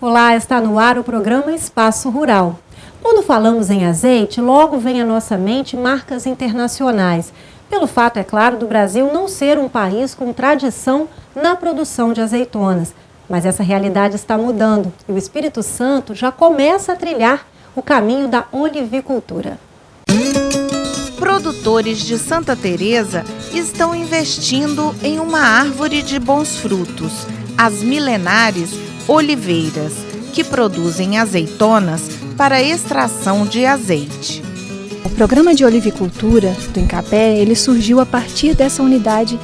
Olá, está no ar o programa Espaço Rural. Quando falamos em azeite, logo vem à nossa mente marcas internacionais. Pelo fato, é claro, do Brasil não ser um país com tradição na produção de azeitonas. Mas essa realidade está mudando e o Espírito Santo já começa a trilhar o caminho da olivicultura. Produtores de Santa Teresa estão investindo em uma árvore de bons frutos, as milenares oliveiras, que produzem azeitonas para extração de azeite. O programa de olivicultura do Incapé, ele surgiu a partir dessa unidade,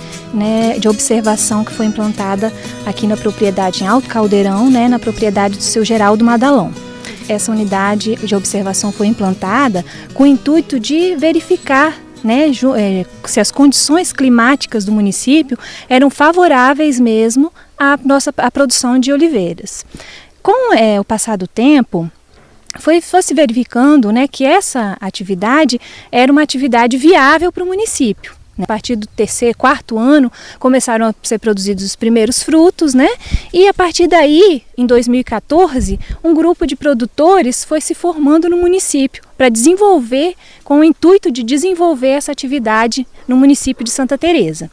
de observação que foi implantada aqui na propriedade em Alto Caldeirão, na propriedade do seu Geraldo Madalon. Essa unidade de observação foi implantada com o intuito de verificar se as condições climáticas do município eram favoráveis mesmo à produção de oliveiras. Com o passar do tempo, foi se verificando que essa atividade era uma atividade viável para o município. A partir do terceiro, quarto ano, começaram a ser produzidos os primeiros frutos, e a partir daí, em 2014, um grupo de produtores foi se formando no município para desenvolver, com o intuito de desenvolver essa atividade no município de Santa Teresa.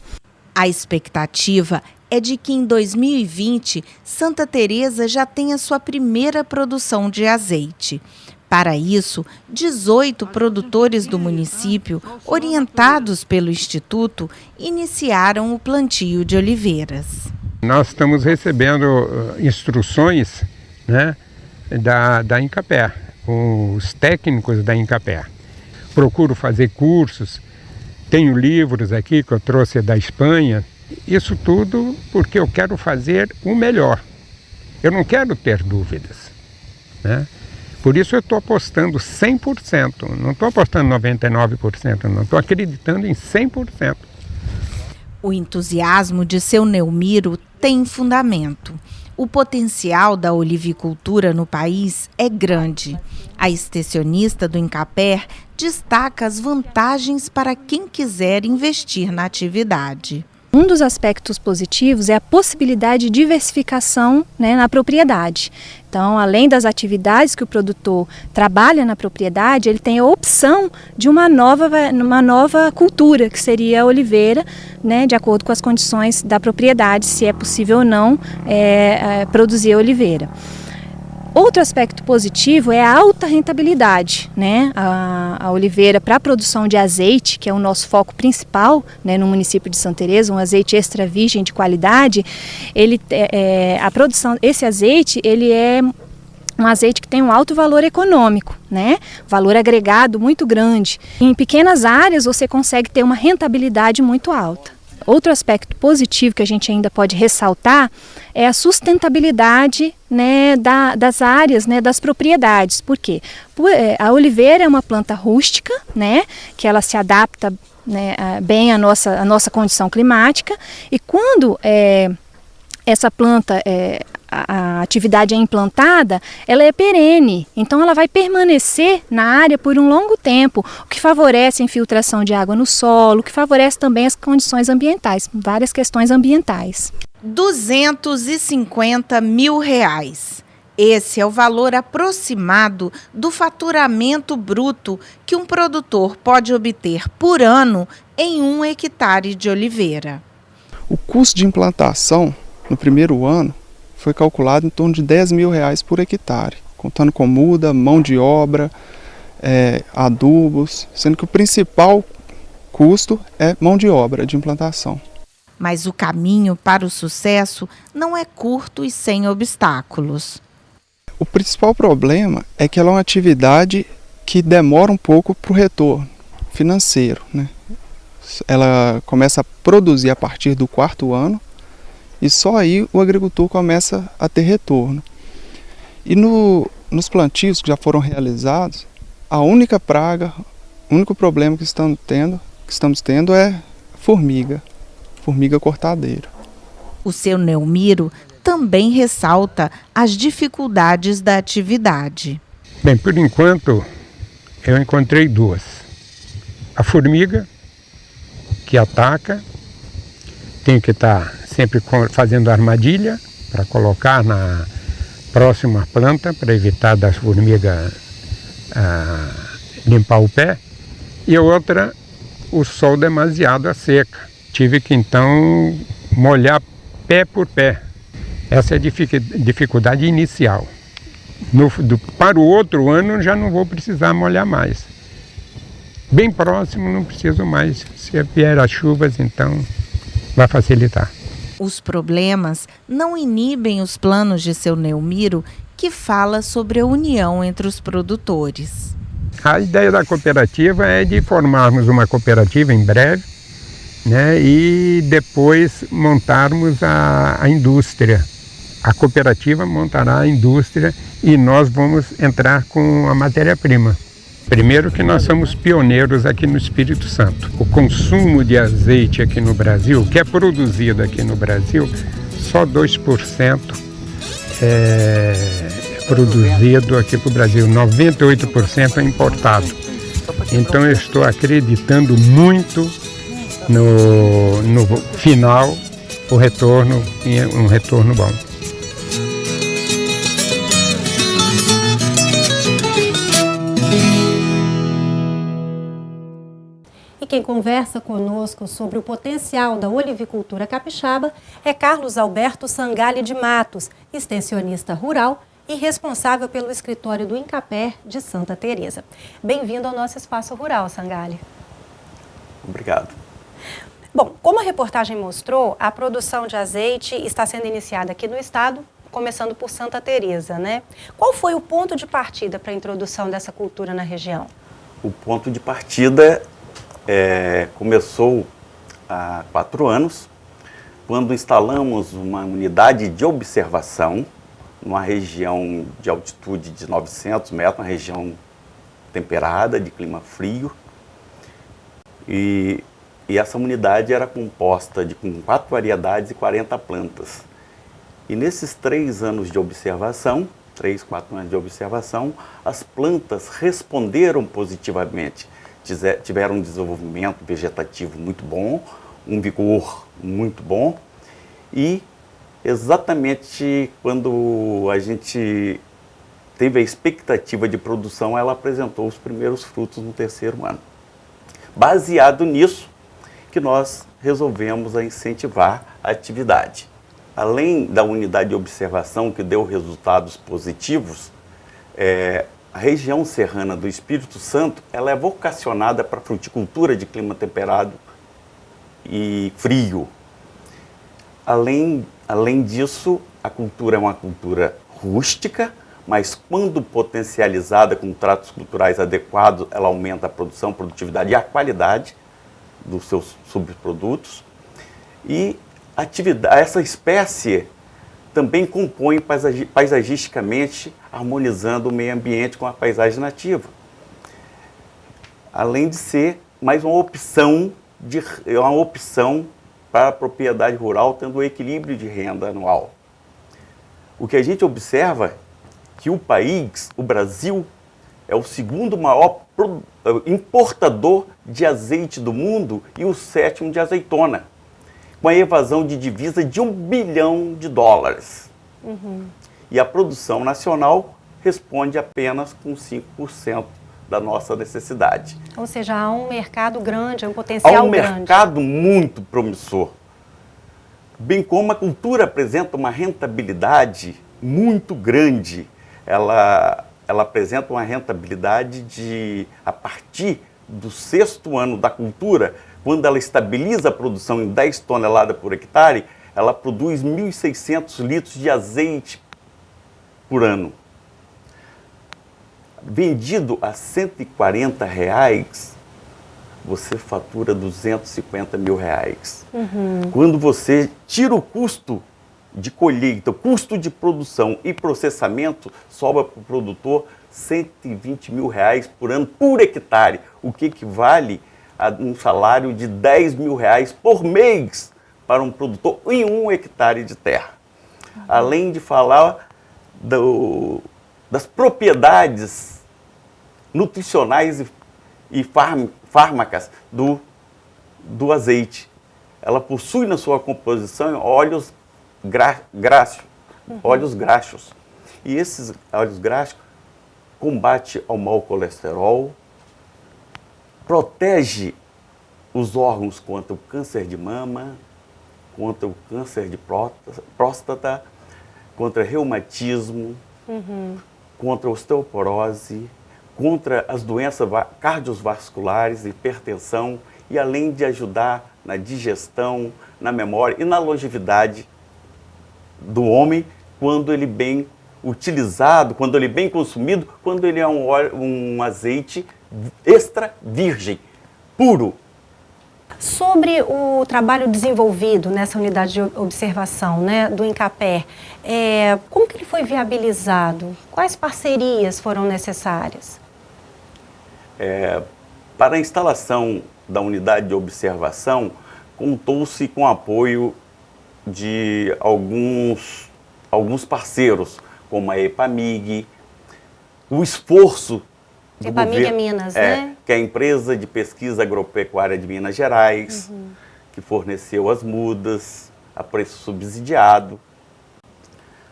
A expectativa é de que em 2020, Santa Teresa já tenha sua primeira produção de azeite. Para isso, 18 produtores do município, orientados pelo Instituto, iniciaram o plantio de oliveiras. Nós estamos recebendo instruções da Incapé, com os técnicos da Incapé. Procuro fazer cursos, tenho livros aqui que eu trouxe da Espanha. Isso tudo porque eu quero fazer o melhor. Eu não quero ter dúvidas, Por isso eu estou apostando 100%, não estou apostando 99%, não estou acreditando em 100%. O entusiasmo de seu Neumiro tem fundamento. O potencial da olivicultura no país é grande. A extensionista do Incapé destaca as vantagens para quem quiser investir na atividade. Um dos aspectos positivos é a possibilidade de diversificação na propriedade. Então, além das atividades que o produtor trabalha na propriedade, ele tem a opção de uma nova cultura, que seria a oliveira, de acordo com as condições da propriedade, se é possível ou não produzir a oliveira. Outro aspecto positivo é a alta rentabilidade, A oliveira para a produção de azeite, que é o nosso foco principal, no município de Santa Teresa, um azeite extra virgem de qualidade, esse azeite, ele é um azeite que tem um alto valor econômico, valor agregado muito grande. Em pequenas áreas você consegue ter uma rentabilidade muito alta. Outro aspecto positivo que a gente ainda pode ressaltar é a sustentabilidade das áreas, das propriedades. Por quê? A oliveira é uma planta rústica, que ela se adapta bem à nossa condição climática, e quando essa planta a atividade é implantada, ela é perene, então ela vai permanecer na área por um longo tempo, o que favorece a infiltração de água no solo, o que favorece também as condições ambientais, várias questões ambientais. R$250 mil. Esse é o valor aproximado do faturamento bruto que um produtor pode obter por ano em 1 hectare de oliveira. O custo de implantação no primeiro ano foi calculado em torno de R$10 mil por hectare, contando com muda, mão de obra, adubos, sendo que o principal custo é mão de obra de implantação. Mas o caminho para o sucesso não é curto e sem obstáculos. O principal problema é que ela é uma atividade que demora um pouco para o retorno financeiro, Ela começa a produzir a partir do 4º ano, e só aí o agricultor começa a ter retorno. E nos plantios que já foram realizados, a única praga, o único problema que estamos tendo é formiga cortadeira. O seu Neumiro também ressalta as dificuldades da atividade. Bem, por enquanto eu encontrei duas. A formiga, que ataca, tenho que estar sempre fazendo armadilha para colocar próximo à planta para evitar das formigas limpar o pé, e a outra, o sol demasiado, a seca. Tive que então molhar pé por pé. Essa é a dificuldade inicial. Para o outro ano já não vou precisar molhar mais. Bem próximo não preciso mais. Se vier as chuvas, então vai facilitar. Os problemas não inibem os planos de seu Neumiro, que fala sobre a união entre os produtores. A ideia da cooperativa é de formarmos uma cooperativa em breve, né, e depois montarmos a indústria. A cooperativa montará a indústria e nós vamos entrar com a matéria-prima. Primeiro que nós somos pioneiros aqui no Espírito Santo. O consumo de azeite aqui no Brasil, que é produzido aqui no Brasil, só 2% é produzido aqui para o Brasil. 98% é importado. Então eu estou acreditando muito no final, o retorno, um retorno bom. E quem conversa conosco sobre o potencial da olivicultura capixaba é Carlos Alberto Sangalli de Matos, extensionista rural e responsável pelo escritório do Incapé de Santa Teresa. Bem-vindo ao nosso Espaço Rural, Sangalli. Obrigado. Bom, como a reportagem mostrou, a produção de azeite está sendo iniciada aqui no estado, começando por Santa Teresa, né? Qual foi o ponto de partida para a introdução dessa cultura na região? O ponto de partida começou há 4 anos, quando instalamos uma unidade de observação numa região de altitude de 900 metros, uma região temperada, de clima frio. E essa unidade era composta com 4 variedades e 40 plantas. E nesses 3 anos de observação, 3, 4 anos de observação, as plantas responderam positivamente. Tiveram um desenvolvimento vegetativo muito bom, um vigor muito bom, e exatamente quando a gente teve a expectativa de produção, ela apresentou os primeiros frutos no 3º ano. Baseado nisso, que nós resolvemos incentivar a atividade. Além da unidade de observação que deu resultados positivos, a região serrana do Espírito Santo ela é vocacionada para a fruticultura de clima temperado e frio. Além disso, a cultura é uma cultura rústica, mas quando potencializada com tratos culturais adequados, ela aumenta a produção, a produtividade e a qualidade dos seus subprodutos. E essa espécie também compõe paisagisticamente, harmonizando o meio ambiente com a paisagem nativa. Além de ser mais uma opção para a propriedade rural, tendo o equilíbrio de renda anual. O que a gente observa é que o Brasil, é o 2º maior importador de azeite do mundo e o 7º de azeitona, com a evasão de divisa de $1 bilhão. E a produção nacional responde apenas com 5% da nossa necessidade. Ou seja, há um mercado grande, um potencial grande. Há um mercado muito promissor. Bem como a cultura apresenta uma rentabilidade muito grande. Ela apresenta uma rentabilidade a partir do 6º ano da cultura, quando ela estabiliza a produção em 10 toneladas por hectare, ela produz 1.600 litros de azeite por ano. Vendido a R$140, você fatura R$250 mil. Quando você tira o custo de colheita, o custo de produção e processamento, sobra para o produtor R$120 mil por ano por hectare, o que equivale a um salário de R$10 mil por mês para um produtor em 1 hectare de terra. Além de falar das propriedades nutricionais e fármacas do azeite. Ela possui na sua composição óleos graxos, E esses óleos graxos combate ao mau colesterol, protege os órgãos contra o câncer de mama, contra o câncer de próstata, contra reumatismo, contra a osteoporose, contra as doenças cardiovasculares, hipertensão, e além de ajudar na digestão, na memória e na longevidade do homem, quando ele bem utilizado, quando ele bem consumido, quando ele é um azeite extra virgem, puro. Sobre o trabalho desenvolvido nessa unidade de observação, né, do INCAPER, como que ele foi viabilizado? Quais parcerias foram necessárias? Para a instalação da unidade de observação, contou-se com o apoio de alguns parceiros, como a EPAMIG, o esforço do EPAMIG governo, é Minas, né? que é a empresa de pesquisa agropecuária de Minas Gerais, que forneceu as mudas a preço subsidiado.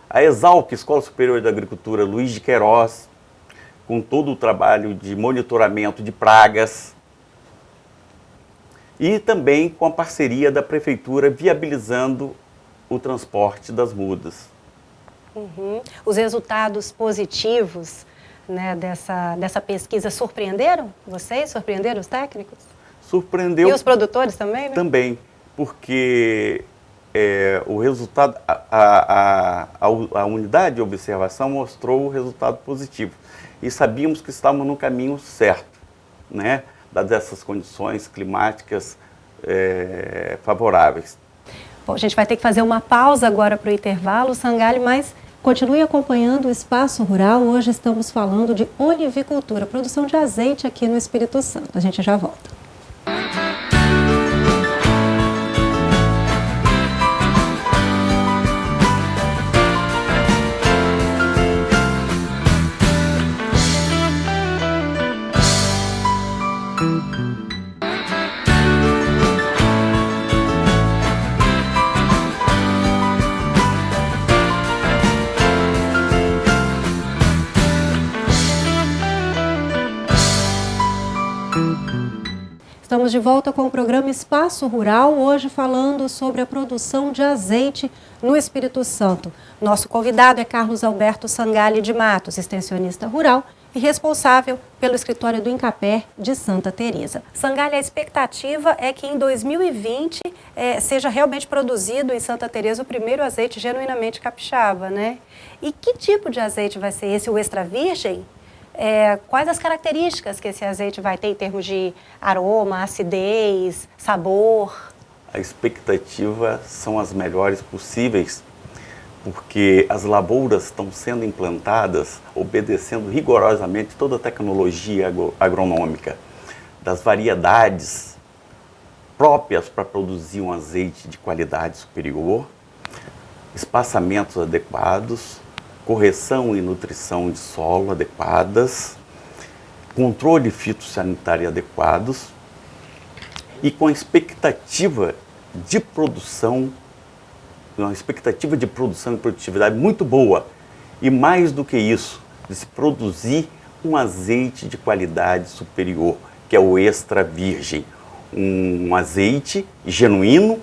A ESALC, Escola Superior da Agricultura Luiz de Queiroz, com todo o trabalho de monitoramento de pragas. E também com a parceria da Prefeitura viabilizando o transporte das mudas. Os resultados positivos, né, dessa pesquisa surpreenderam vocês? Surpreenderam os técnicos? Surpreendeu. E os produtores também, né? Também, porque o resultado, a unidade de observação mostrou o resultado positivo. E sabíamos que estávamos no caminho certo, né, dadas essas condições climáticas favoráveis. Bom, a gente vai ter que fazer uma pausa agora para o intervalo, Sangalli, mas continue acompanhando o Espaço Rural. Hoje estamos falando de olivicultura, produção de azeite aqui no Espírito Santo. A gente já volta. Estamos de volta com o programa Espaço Rural, hoje falando sobre a produção de azeite no Espírito Santo. Nosso convidado é Carlos Alberto Sangalli de Matos, extensionista rural e responsável pelo escritório do INCAPER de Santa Teresa. Sangalli, a expectativa é que em 2020 seja realmente produzido em Santa Teresa o primeiro azeite genuinamente capixaba, né? E que tipo de azeite vai ser esse, o extra virgem? Quais as características que esse azeite vai ter em termos de aroma, acidez, sabor? A expectativa são as melhores possíveis, porque as lavouras estão sendo implantadas obedecendo rigorosamente toda a tecnologia agronômica, das variedades próprias para produzir um azeite de qualidade superior, espaçamentos adequados, correção e nutrição de solo adequadas, controle fitossanitário adequados e com a expectativa de produção, e produtividade muito boa. E mais do que isso, de se produzir um azeite de qualidade superior, que é o extra virgem. Um azeite genuíno,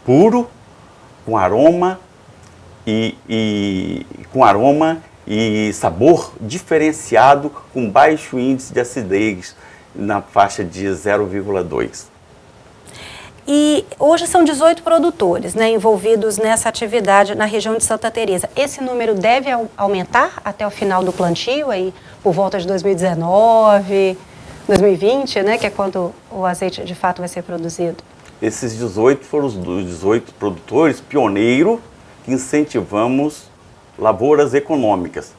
puro, com aroma e sabor diferenciado, com baixo índice de acidez, na faixa de 0,2. E hoje são 18 produtores, né, envolvidos nessa atividade na região de Santa Teresa. Esse número deve aumentar até o final do plantio, aí, por volta de 2019, 2020, né, que é quando o azeite de fato vai ser produzido? Esses 18 foram os 18 produtores pioneiros que incentivamos lavouras econômicas.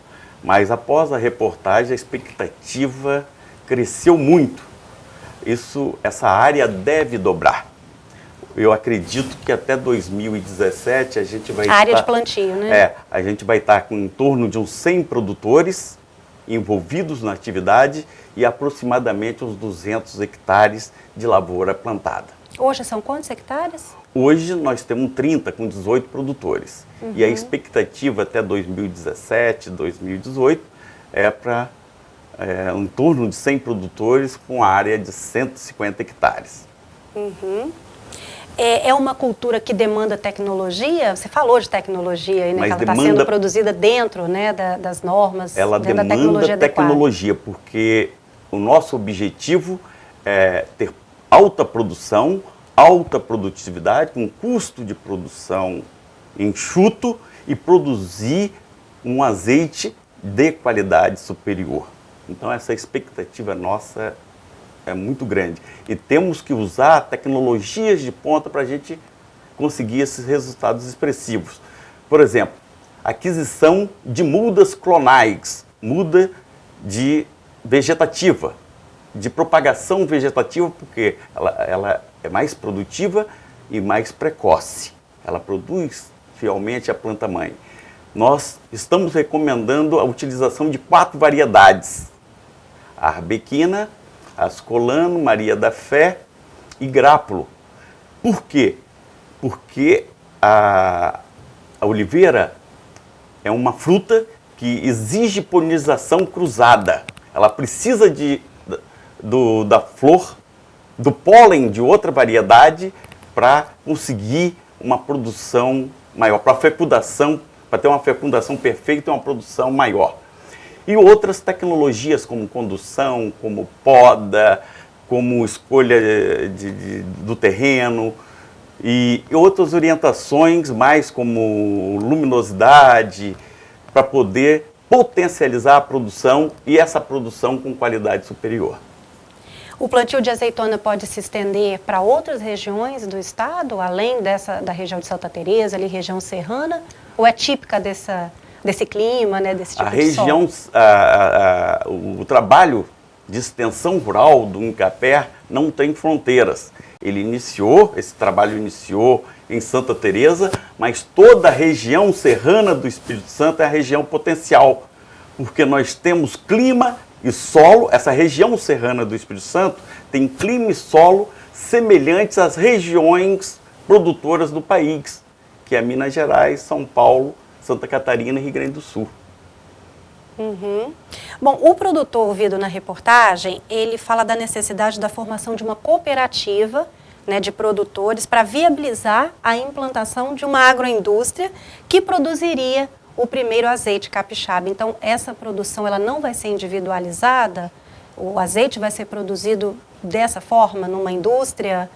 Mas após a reportagem, a expectativa cresceu muito. Essa área deve dobrar. Eu acredito que até 2017 a gente vai área de plantio, né? A gente vai estar com em torno de uns 100 produtores envolvidos na atividade e aproximadamente uns 200 hectares de lavoura plantada. Hoje são quantos hectares? Hoje nós temos 30 com 18 produtores. E a expectativa até 2017, 2018 é para em torno de 100 produtores com área de 150 hectares. É uma cultura que demanda tecnologia? Você falou de tecnologia aí, né? Mas Que ela está sendo produzida dentro, né, das normas, ela dentro da demanda tecnologia, porque o nosso objetivo é ter alta produção, alta produtividade, com custo de produção enxuto e produzir um azeite de qualidade superior. Então essa expectativa nossa é muito grande e temos que usar tecnologias de ponta para a gente conseguir esses resultados expressivos. Por exemplo, aquisição de mudas clonais, muda de vegetativa, de propagação vegetativa, porque ela é mais produtiva e mais precoce. Ela produz fielmente a planta-mãe. Nós estamos recomendando a utilização de 4 variedades: a arbequina, ascolano, Maria da Fé e grápulo. Por quê? Porque a oliveira é uma fruta que exige polinização cruzada. Ela precisa da flor, do pólen de outra variedade para conseguir uma produção maior, para ter uma fecundação perfeita e uma produção maior. E outras tecnologias como condução, como poda, como escolha do terreno e outras orientações mais como luminosidade para poder potencializar a produção e essa produção com qualidade superior. O plantio de azeitona pode se estender para outras regiões do estado, além da região de Santa Teresa, ali região serrana, ou é típica desse clima, né, desse tipo de solo? O trabalho de extensão rural do Incapé não tem fronteiras. Esse trabalho iniciou em Santa Teresa, mas toda a região serrana do Espírito Santo é a região potencial, porque nós temos clima e solo. Essa região serrana do Espírito Santo tem clima e solo semelhantes às regiões produtoras do país, que é Minas Gerais, São Paulo, Santa Catarina e Rio Grande do Sul. Bom, o produtor ouvido na reportagem, ele fala da necessidade da formação de uma cooperativa, né, de produtores para viabilizar a implantação de uma agroindústria que produziria o primeiro azeite capixaba. Então, essa produção ela não vai ser individualizada? O azeite vai ser produzido dessa forma, numa indústria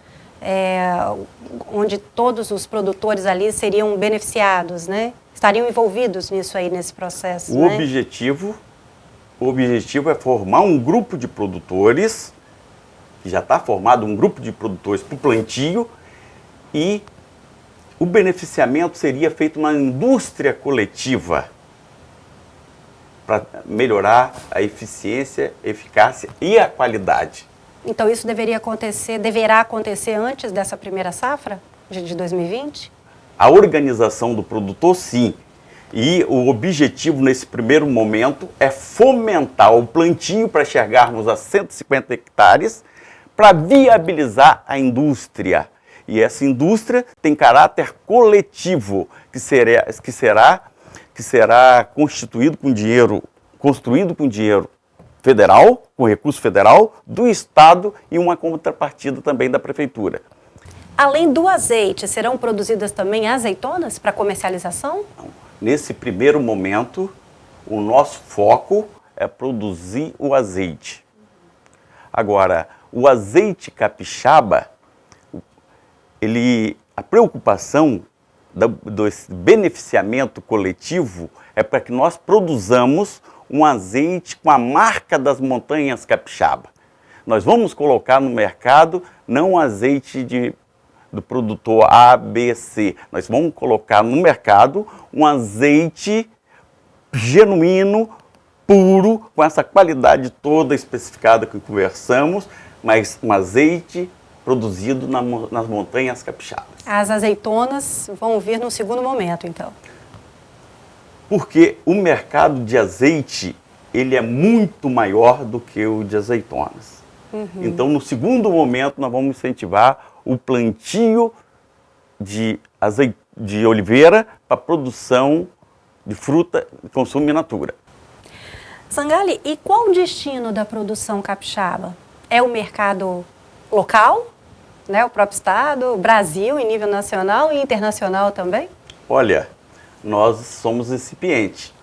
onde todos os produtores ali seriam beneficiados, né? Estariam envolvidos nisso aí, nesse processo, O objetivo é formar um grupo de produtores, que já está formado um grupo de produtores para o plantio, e o beneficiamento seria feito na indústria coletiva para melhorar a eficiência, eficácia e a qualidade. Então isso deverá acontecer antes dessa primeira safra de 2020? A organização do produtor, sim. E o objetivo nesse primeiro momento é fomentar o plantio para chegarmos a 150 hectares para viabilizar a indústria. E essa indústria tem caráter coletivo, que será construído com dinheiro federal, com recurso federal, do Estado e uma contrapartida também da Prefeitura. Além do azeite, serão produzidas também azeitonas para comercialização? Não. Nesse primeiro momento, o nosso foco é produzir o azeite. Agora, o azeite capixaba, a preocupação do beneficiamento coletivo é para que nós produzamos um azeite com a marca das montanhas capixaba. Nós vamos colocar no mercado não um azeite do produtor A, B, C. Nós vamos colocar no mercado um azeite genuíno, puro, com essa qualidade toda especificada que conversamos, mas um azeite produzido nas montanhas capixabas. As azeitonas vão vir no segundo momento, então? Porque o mercado de azeite, ele é muito maior do que o de azeitonas. Então, no segundo momento, nós vamos incentivar o plantio de oliveira para produção de fruta de consumo in natura. Sangalli, e qual o destino da produção capixaba? É o mercado local, né, o próprio estado, o Brasil em nível nacional e internacional também? Olha, nós somos incipientes,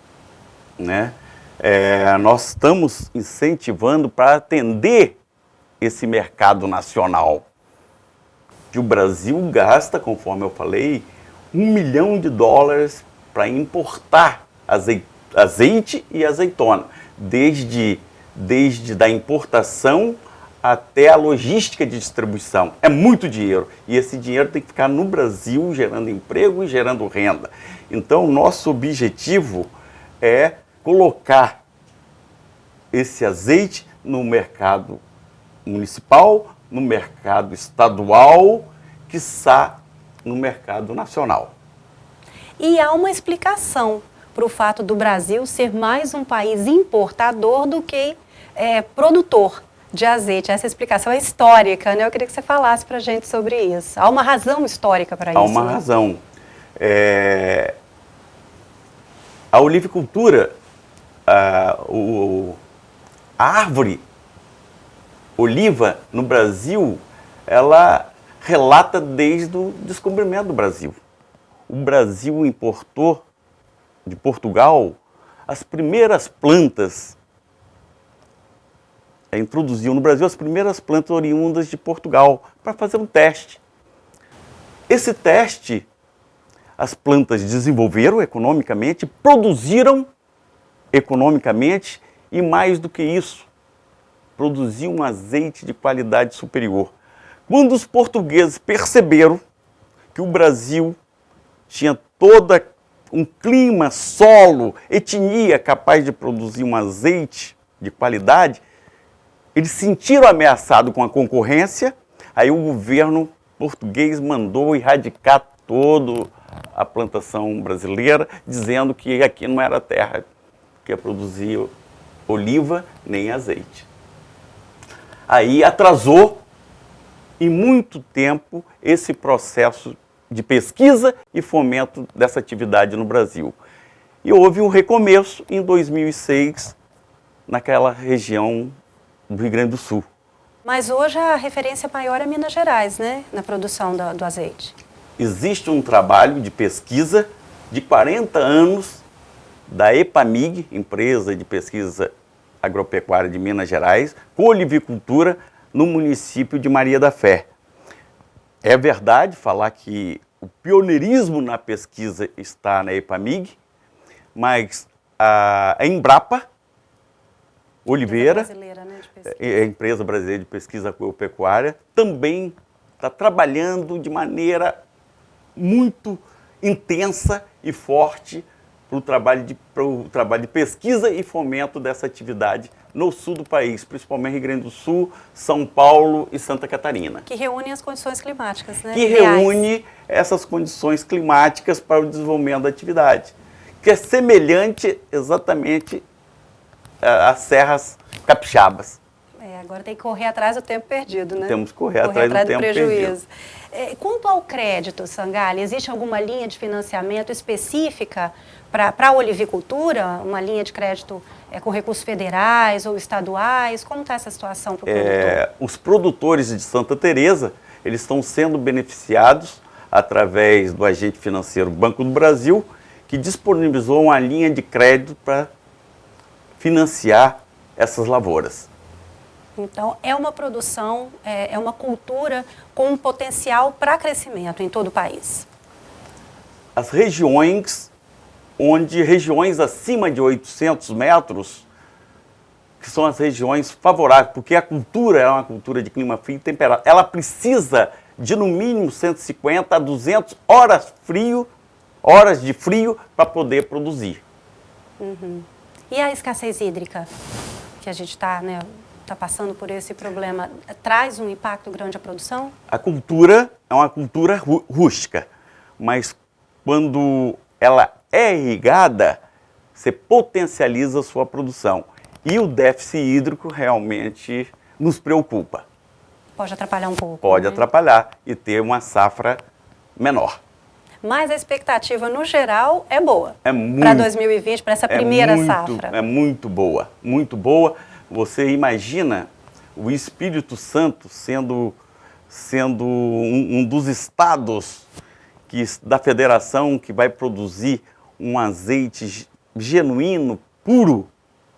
né? Nós estamos incentivando para atender esse mercado nacional. Que o Brasil gasta, conforme eu falei, US$ 1 milhão para importar azeite e azeitona, desde da importação até a logística de distribuição. É muito dinheiro e esse dinheiro tem que ficar no Brasil gerando emprego e gerando renda. Então, nosso objetivo é colocar esse azeite no mercado municipal, no mercado estadual, quiçá no mercado nacional. E há uma explicação para o fato do Brasil ser mais um país importador do que produtor de azeite. Essa explicação é histórica, né? Eu queria que você falasse para a gente sobre isso. Há uma razão histórica para isso, Há uma né? razão. A olivicultura, a árvore oliva no Brasil, ela relata desde o descobrimento do Brasil. O Brasil importou de Portugal as primeiras plantas, introduziu no Brasil as primeiras plantas oriundas de Portugal para fazer um teste. Esse teste, as plantas desenvolveram economicamente, produziram economicamente e mais do que isso, produziam um azeite de qualidade superior. Quando os portugueses perceberam que o Brasil tinha todo um clima, solo, etnia capaz de produzir um azeite de qualidade, eles se sentiram ameaçados com a concorrência, aí o governo português mandou erradicar toda a plantação brasileira, dizendo que aqui não era terra que ia produzir oliva nem azeite. Aí atrasou em muito tempo esse processo de pesquisa e fomento dessa atividade no Brasil. E houve um recomeço em 2006 naquela região do Rio Grande do Sul. Mas hoje a referência maior é Minas Gerais, né? Na produção do azeite. Existe um trabalho de pesquisa de 40 anos da EPAMIG, Empresa de Pesquisa Agropecuária de Minas Gerais, com olivicultura no município de Maria da Fé. É verdade falar que o pioneirismo na pesquisa está na EPAMIG, mas a Embrapa Oliveira, a Empresa Brasileira de Pesquisa Agropecuária, também está trabalhando de maneira muito intensa e forte para o trabalho de pesquisa e fomento dessa atividade no sul do país, principalmente Rio Grande do Sul, São Paulo e Santa Catarina. Que reúne as condições climáticas, né? Que reúne essas condições climáticas para o desenvolvimento da atividade, que é semelhante exatamente às serras capixabas. Agora tem que correr atrás do tempo perdido, né? Temos que correr atrás do tempo prejuízo. perdido. Quanto ao crédito, Sangalli, existe alguma linha de financiamento específica para a olivicultura? Uma linha de crédito com recursos federais ou estaduais? Como está essa situação para o produtor? Os produtores de Santa Teresa, eles estão sendo beneficiados através do agente financeiro Banco do Brasil, que disponibilizou uma linha de crédito para financiar essas lavouras. Então, é uma produção, é uma cultura com um potencial para crescimento em todo o país. As regiões acima de 800 metros, que são as regiões favoráveis, porque a cultura é uma cultura de clima frio e temperado. Ela precisa de no mínimo 150 a 200 horas de frio para poder produzir. Uhum. E a escassez hídrica, que a gente está passando por esse problema, traz um impacto grande à produção? A cultura é uma cultura rústica, mas quando ela é irrigada, você potencializa a sua produção. E o déficit hídrico realmente nos preocupa. Pode atrapalhar um pouco. Pode né? atrapalhar e ter uma safra menor. Mas a expectativa, no geral, é boa. É muito. Para 2020, para essa primeira safra. É muito boa, muito boa. Você imagina o Espírito Santo sendo um dos estados da federação que vai produzir um azeite genuíno, puro.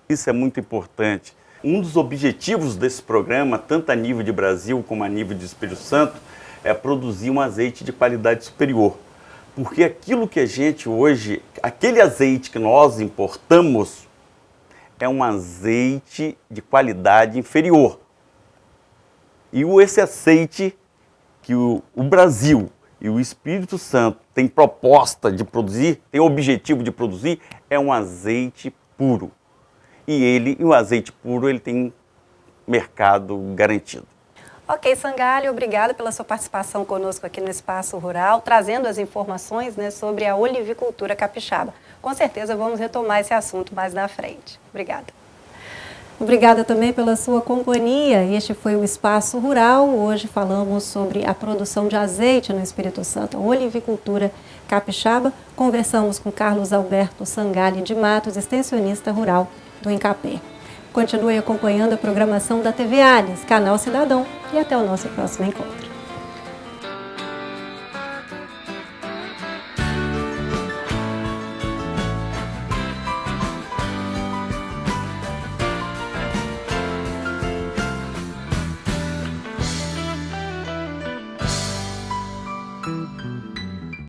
Isso é muito importante. Um dos objetivos desse programa, tanto a nível de Brasil como a nível de Espírito Santo, é produzir um azeite de qualidade superior. Porque aquilo que a gente hoje, aquele azeite que nós importamos, é um azeite de qualidade inferior. E esse azeite que o Brasil e o Espírito Santo têm proposta de produzir, tem objetivo de produzir, é um azeite puro. E o azeite puro, ele tem mercado garantido. Ok, Sangalli, obrigada pela sua participação conosco aqui no Espaço Rural, trazendo as informações, né, sobre a olivicultura capixaba. Com certeza vamos retomar esse assunto mais na frente. Obrigada. Obrigada também pela sua companhia. Este foi o Espaço Rural. Hoje falamos sobre a produção de azeite no Espírito Santo, a olivicultura capixaba. Conversamos com Carlos Alberto Sangalli de Matos, extensionista rural do Incapé. Continue acompanhando a programação da TV Alhes, Canal Cidadão, e até o nosso próximo encontro.